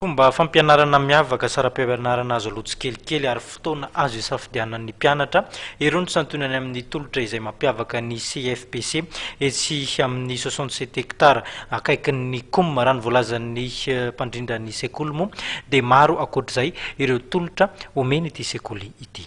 Fomba fampianarana miavaka sara-pianarana azo alotsy kelikely ary fotoana azo isafidianan'ny mpianatra irony santonany amin'ny tolotra izay mampiavaka ny CFPC etsy amin'ny 67 hectara akaikin'ny COM raha ny voalazan'ny mpandrindran'ny sekoly moa dia maro akoatr'izay ireo tolotra omeny ity sekoly ity.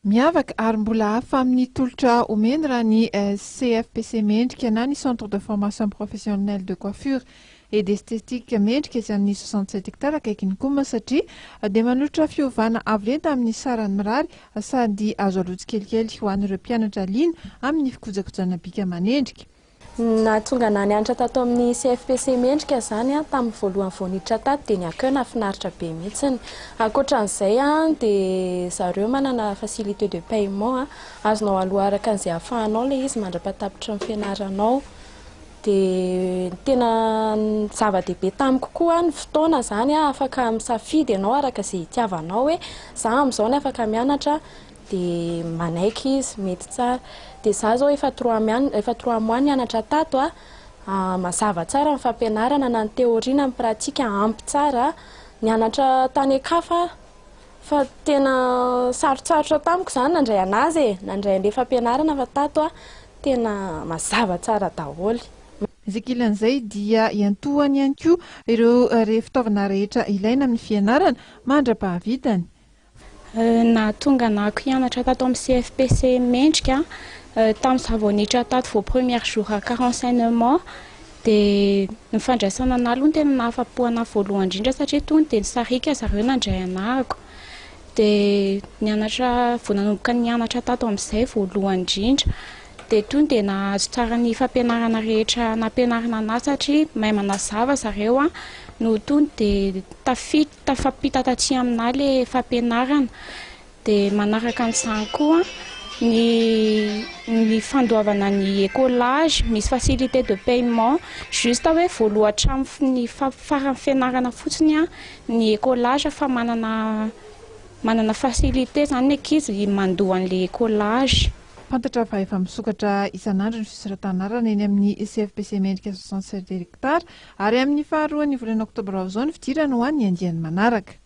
Miavaka ary mbola hafa amin'ny tolotra omeny raha ny CFPC mendrika na ny centre de formation professionnelle de coiffure et d'esthétique mendrika izy amin'ny 67 hectara akaikin'ny COM satria dia manolotra fiovana avo lenta amin'ny sarany mirary sady azo alotsy kelikely ho an'ireo mpianatra liana amin'ny fikojakojana bika manendrika. Nahatonga na nianatra tato amin'ny CFPC mendrika zany tamin'ny voalohany vao niditra tato dia niankeo nahafinaritra be mihitsiny. Ankoatran'izay dia zareo manana facilité de paiement azonao aloha araka an'izay ahafahanao ilay izy mandrapatapitra ny fianaranao. Dia tena zava-dehibe tamiko koa ny fotoana zany afaka misafidy ianao araka izay itiavanao hoe za amin'izao ny afaka mianatra dia manaiky izy mety tsara. Dia za zao efa 3 mois nianatra tato mazava tsara ny fampianarana na ny teoria na ny pratika ampy tsara. Nianatra tany akafa fa tena sarotsarotra tamiko zany nandray anazy nandray an'ilay fampianarana fa tato tena mazava tsara daholo. Izy dia iantohany ihany koa ireo fitaovana rehetra ilaina amin'ny fianarana mandra-pahavitany. Nahatonga nahako hianatra tato amin'ny CFPC mendrika tamin'izaho vao niditra tato vao premier jour qu'enseignement dia ny fandraisana anahy aloha tena nahafapo anahy voalohany indrindra satria tony dia nisarika zareo nandray anahako. Dia nianatra vao nanomboka nianatra tato amin'izay voalohany indrindra dia tony dia nahazo tsara ny fampianarana rehetra nampianarana anahy satria mahay manazava zareo no tony dia tafampita taty aminahy ilay fampianarana. Dia manaraka an'izany koa ny fandoavana ny écolage misy facilité de paiement juste hoe voalohatra amin'ny farany fianarana fotsiny ny écolage fa manana facilité zany ny ankizy mandoa an'ilay écolage. Fantatra fa efa misokatra isan'andro ny fisoratan'arana eny amin'ny CFPC mendrika 67 hectara ary amin'ny faharoan'ny volana oktobra izao ny fidirana ho an'ny andiany manaraka.